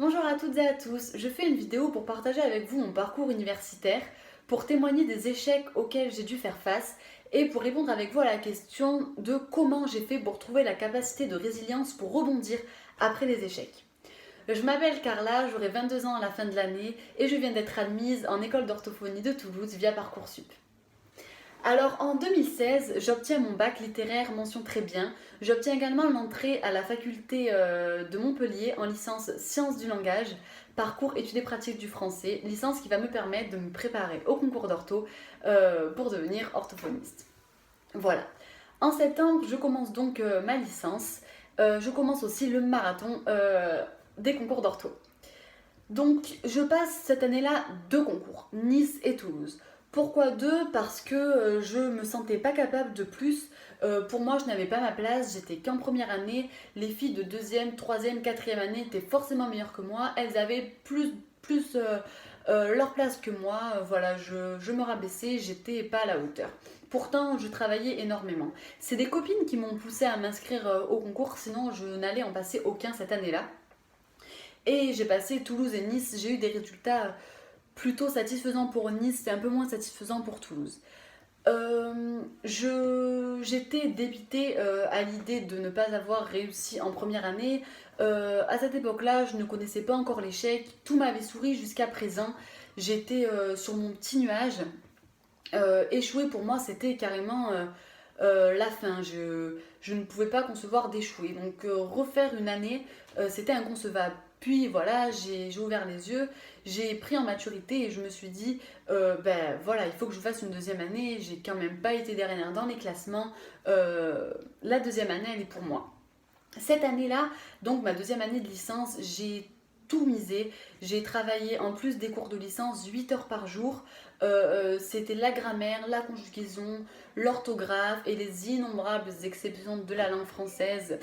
Bonjour à toutes et à tous, je fais une vidéo pour partager avec vous mon parcours universitaire, pour témoigner des échecs auxquels j'ai dû faire face et pour répondre avec vous à la question de comment j'ai fait pour trouver la capacité de résilience pour rebondir après les échecs. Je m'appelle Carla, j'aurai 22 ans à la fin de l'année et je viens d'être admise en école d'orthophonie de Toulouse via Parcoursup. Alors en 2016, j'obtiens mon bac littéraire mention très bien. J'obtiens également l'entrée à la faculté de Montpellier en licence sciences du langage, parcours études et pratiques du français, licence qui va me permettre de me préparer au concours d'ortho pour devenir orthophoniste. Voilà. En septembre, je commence donc ma licence. Je commence aussi le marathon des concours d'ortho. Donc, je passe cette année-là deux concours, Nice et Toulouse. Pourquoi deux? Parce que je me sentais pas capable de plus. Pour moi, je n'avais pas ma place. J'étais qu'en première année. Les filles de deuxième, troisième, quatrième année étaient forcément meilleures que moi. Elles avaient plus leur place que moi. Voilà, je me rabaissais. J'étais pas à la hauteur. Pourtant, je travaillais énormément. C'est des copines qui m'ont poussé à m'inscrire au concours. Sinon, je n'allais en passer aucun cette année-là. Et j'ai passé Toulouse et Nice, j'ai eu des résultats plutôt satisfaisants pour Nice et un peu moins satisfaisants pour Toulouse. J'étais dépitée à l'idée de ne pas avoir réussi en première année. À cette époque-là, je ne connaissais pas encore l'échec. Tout m'avait souri jusqu'à présent. J'étais sur mon petit nuage. Échouer pour moi, c'était carrément la fin. Je ne pouvais pas concevoir d'échouer. Donc refaire une année, c'était inconcevable. Puis voilà, j'ai ouvert les yeux, j'ai pris en maturité et je me suis dit, ben voilà, il faut que je fasse une deuxième année. J'ai quand même pas été dernière dans les classements. La deuxième année, elle est pour moi. Cette année-là, donc ma deuxième année de licence, j'ai tout misé. J'ai travaillé en plus des cours de licence 8 heures par jour. C'était la grammaire, la conjugaison, l'orthographe et les innombrables exceptions de la langue française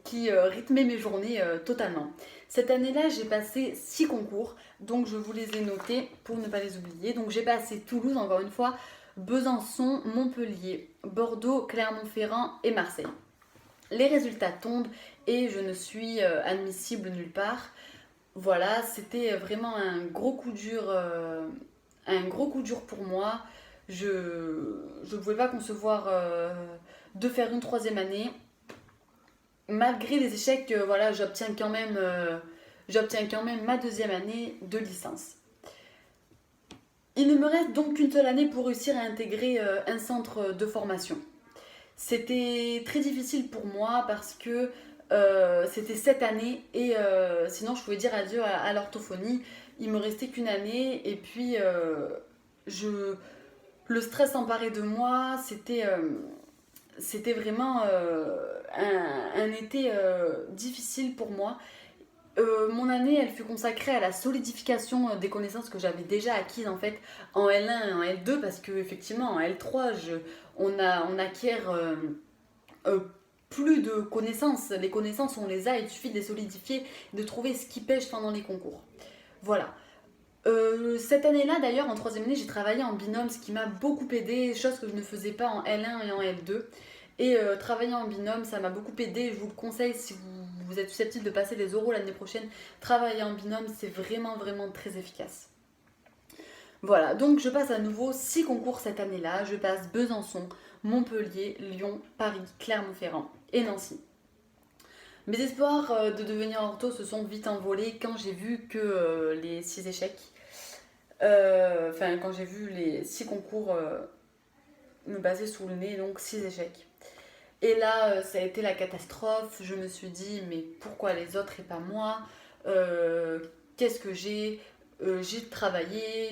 qui rythmaient mes journées totalement. Cette année-là, j'ai passé 6 concours, donc je vous les ai notés pour ne pas les oublier. Donc j'ai passé Toulouse, encore une fois, Besançon, Montpellier, Bordeaux, Clermont-Ferrand et Marseille. Les résultats tombent et je ne suis admissible nulle part. Voilà, c'était vraiment un gros coup dur pour moi. Je ne pouvais pas concevoir de faire une troisième année. Malgré les échecs, voilà, j'obtiens quand même ma deuxième année de licence. Il ne me reste donc qu'une seule année pour réussir à intégrer un centre de formation. C'était très difficile pour moi parce que c'était cette année et sinon je pouvais dire adieu à l'orthophonie. Il me restait qu'une année et puis je, le stress emparait de moi. C'était vraiment un été difficile pour moi. Mon année, elle fut consacrée à la solidification des connaissances que j'avais déjà acquises en fait en L1 et en L2 parce que effectivement en L3, on acquiert euh, plus de connaissances. Les connaissances, on les a, il suffit de les solidifier, de trouver ce qui pêche pendant les concours. Voilà. Cette année-là, d'ailleurs, en troisième année, j'ai travaillé en binôme, ce qui m'a beaucoup aidé, chose que je ne faisais pas en L1 et en L2. Et travailler en binôme, ça m'a beaucoup aidé. Je vous le conseille si vous êtes susceptible de passer les oraux l'année prochaine. Travailler en binôme, c'est vraiment, vraiment très efficace. Voilà, donc je passe à nouveau 6 concours cette année-là. Je passe Besançon, Montpellier, Lyon, Paris, Clermont-Ferrand et Nancy. Mes espoirs de devenir ortho se sont vite envolés quand j'ai vu que les 6 échecs, quand j'ai vu les 6 concours me passer sous le nez, donc 6 échecs. Et là, ça a été la catastrophe. Je me suis dit, mais pourquoi les autres et pas moi? Qu'est-ce que j'ai? J'ai travaillé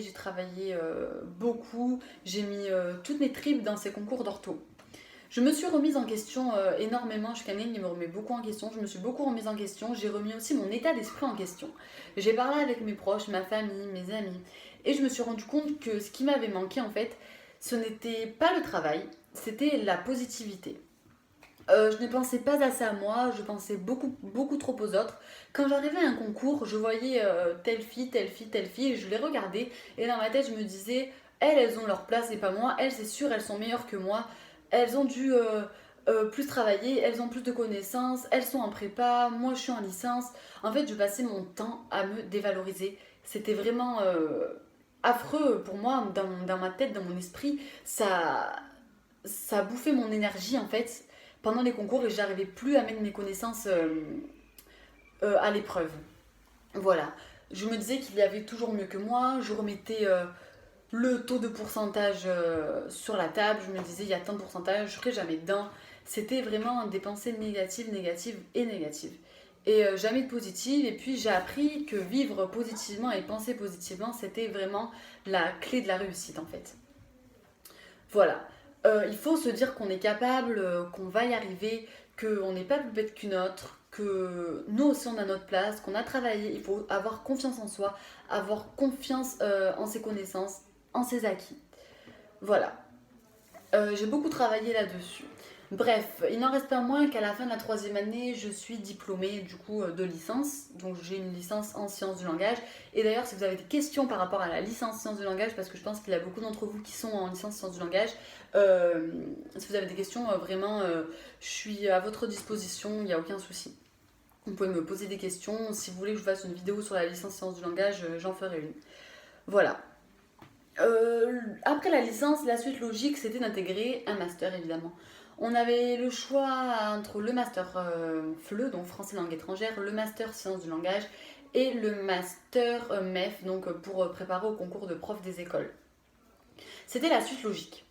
beaucoup. J'ai mis toutes mes tripes dans ces concours d'ortho. Je me suis remise en question énormément. Je suis quelqu'un qui me remet beaucoup en question. Je me suis beaucoup remise en question. J'ai remis aussi mon état d'esprit en question. J'ai parlé avec mes proches, ma famille, mes amis. Et je me suis rendu compte que ce qui m'avait manqué, en fait, ce n'était pas le travail, c'était la positivité. Je ne pensais pas assez à moi, je pensais beaucoup, beaucoup trop aux autres. Quand j'arrivais à un concours, je voyais telle fille, telle fille, telle fille, et je les regardais, et dans ma tête, je me disais, elles ont leur place et pas moi, elles, c'est sûr, elles sont meilleures que moi, elles ont dû plus travailler, elles ont plus de connaissances, elles sont en prépa, moi je suis en licence. En fait, je passais mon temps à me dévaloriser. C'était vraiment affreux pour moi, dans ma tête, dans mon esprit. Ça bouffait mon énergie en fait pendant les concours et j'arrivais plus à mettre mes connaissances à l'épreuve. Voilà. Je me disais qu'il y avait toujours mieux que moi, je remettais le taux de pourcentage sur la table, je me disais il y a tant de pourcentage, je ne serai jamais dedans. C'était vraiment des pensées négatives, négatives et négatives. Et jamais de positives. Et puis j'ai appris que vivre positivement et penser positivement, c'était vraiment la clé de la réussite en fait. Voilà. Il faut se dire qu'on est capable, qu'on va y arriver, qu'on n'est pas plus bête qu'une autre, que nous aussi on a notre place, qu'on a travaillé. Il faut avoir confiance en soi, avoir confiance en ses connaissances, en ses acquis. Voilà. J'ai beaucoup travaillé là-dessus. Bref, il n'en reste pas moins qu'à la fin de la troisième année, je suis diplômée du coup de licence. Donc j'ai une licence en sciences du langage. Et d'ailleurs, si vous avez des questions par rapport à la licence sciences du langage, parce que je pense qu'il y a beaucoup d'entre vous qui sont en licence sciences du langage, si vous avez des questions, vraiment, je suis à votre disposition, il n'y a aucun souci. Vous pouvez me poser des questions. Si vous voulez que je fasse une vidéo sur la licence sciences du langage, j'en ferai une. Voilà. Après la licence, la suite logique, c'était d'intégrer un master, évidemment. On avait le choix entre le master FLE, donc français langue étrangère, le master sciences du langage et le master MEF, donc pour préparer au concours de prof des écoles. C'était la suite logique.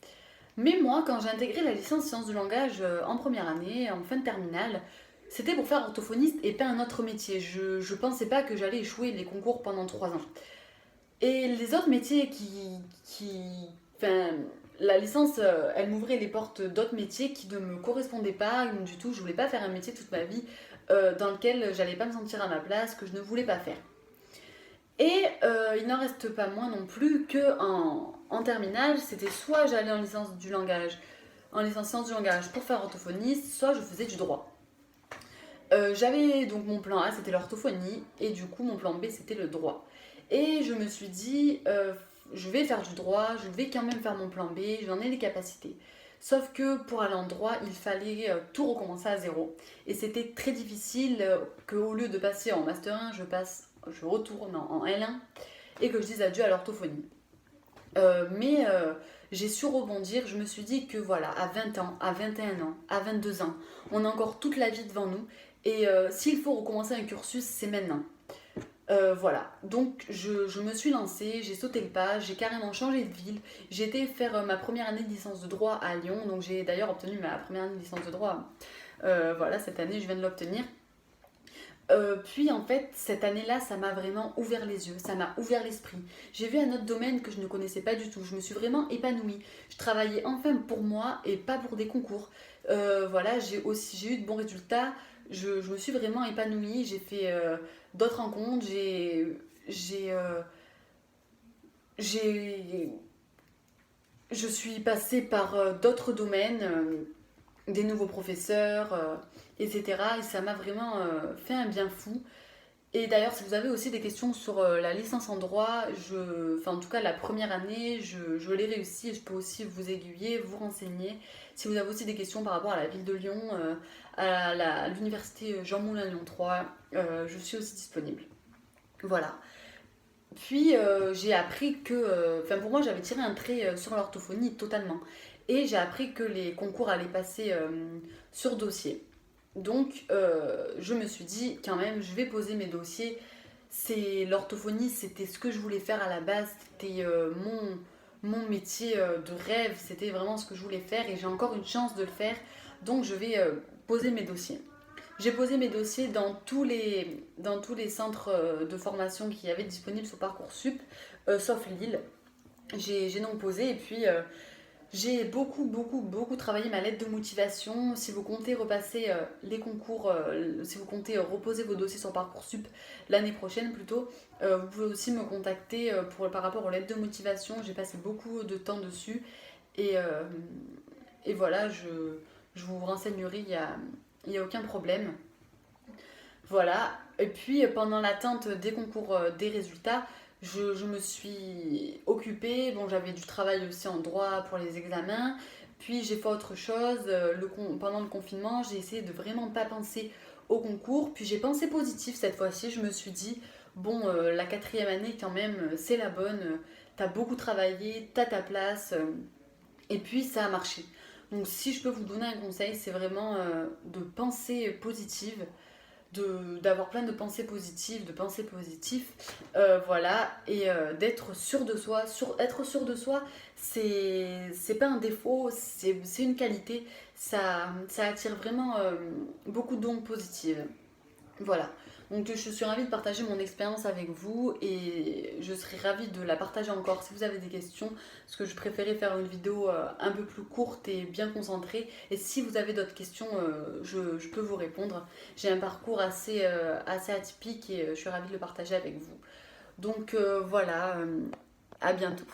Mais moi, quand j'ai intégré la licence sciences du langage en première année, en fin de terminale, c'était pour faire orthophoniste et pas un autre métier. Je pensais pas que j'allais échouer les concours pendant 3 ans. Et les autres métiers enfin, la licence, elle m'ouvrait les portes d'autres métiers qui ne me correspondaient pas du tout. Je voulais pas faire un métier toute ma vie dans lequel j'allais pas me sentir à ma place, que je ne voulais pas faire. Et il n'en reste pas moins non plus que en terminale, c'était soit j'allais en licence du langage, en licence sciences du langage pour faire orthophoniste, soit je faisais du droit. J'avais donc mon plan A, c'était l'orthophonie, et du coup mon plan B, c'était le droit. Et je me suis dit, je vais faire du droit, je vais quand même faire mon plan B, j'en ai les capacités. Sauf que pour aller en droit, il fallait tout recommencer à zéro. Et c'était très difficile qu'au lieu de passer en Master 1, je retourne en L1 et que je dise adieu à l'orthophonie. Mais j'ai su rebondir, je me suis dit que voilà, à 20 ans, à 21 ans, à 22 ans, on a encore toute la vie devant nous. Et s'il faut recommencer un cursus, c'est maintenant. Voilà, donc je me suis lancée, j'ai sauté le pas, j'ai carrément changé de ville. J'ai été faire ma première année de licence de droit à Lyon, donc j'ai d'ailleurs obtenu ma première année de licence de droit. Voilà, cette année je viens de l'obtenir. Puis en fait, cette année-là, ça m'a vraiment ouvert les yeux, ça m'a ouvert l'esprit. J'ai vu un autre domaine que je ne connaissais pas du tout. Je me suis vraiment épanouie. Je travaillais enfin pour moi et pas pour des concours. Voilà, j'ai eu de bons résultats. Je me suis vraiment épanouie. J'ai fait d'autres rencontres. J'ai, euh, j'ai, je suis passée par d'autres domaines, des nouveaux professeurs, etc. Et ça m'a vraiment fait un bien fou. Et d'ailleurs, si vous avez aussi des questions sur la licence en droit, enfin en tout cas la première année, je l'ai réussi et je peux aussi vous aiguiller, vous renseigner. Si vous avez aussi des questions par rapport à la ville de Lyon, à l'université Jean Moulin Lyon 3, je suis aussi disponible. Voilà. Puis j'ai appris que, enfin pour moi j'avais tiré un trait sur l'orthophonie totalement. Et j'ai appris que les concours allaient passer sur dossier. Donc, je me suis dit, quand même, je vais poser mes dossiers. C'est l'orthophonie, c'était ce que je voulais faire à la base. C'était mon métier de rêve. C'était vraiment ce que je voulais faire et j'ai encore une chance de le faire. Donc, je vais poser mes dossiers. J'ai posé mes dossiers dans tous les centres de formation qui avaient disponibles sur Parcoursup, sauf Lille. J'ai donc posé et puis j'ai beaucoup, beaucoup, beaucoup travaillé ma lettre de motivation. Si vous comptez repasser les concours, si vous comptez reposer vos dossiers sur Parcoursup l'année prochaine plutôt, vous pouvez aussi me contacter par rapport aux lettres de motivation. J'ai passé beaucoup de temps dessus et, voilà, je vous renseignerai, il y a aucun problème. Voilà, et puis pendant l'attente des concours, des résultats, je me suis occupée. Bon, j'avais du travail aussi en droit pour les examens. Puis j'ai fait autre chose. Pendant le confinement, j'ai essayé de vraiment pas penser au concours. Puis j'ai pensé positif cette fois-ci. Je me suis dit, bon, la quatrième année quand même, c'est la bonne. T'as beaucoup travaillé, t'as ta place. Et puis ça a marché. Donc si je peux vous donner un conseil, c'est vraiment de penser positive, d'avoir plein de pensées positives, de pensées positives, voilà, et d'être sûr de soi. Être sûr de soi, c'est pas un défaut, c'est une qualité. Ça attire vraiment beaucoup d'ondes positives. Voilà. Donc je suis ravie de partager mon expérience avec vous et je serai ravie de la partager encore si vous avez des questions, parce que je préférais faire une vidéo un peu plus courte et bien concentrée. Et si vous avez d'autres questions, je peux vous répondre. J'ai un parcours assez atypique et je suis ravie de le partager avec vous. Donc voilà, à bientôt.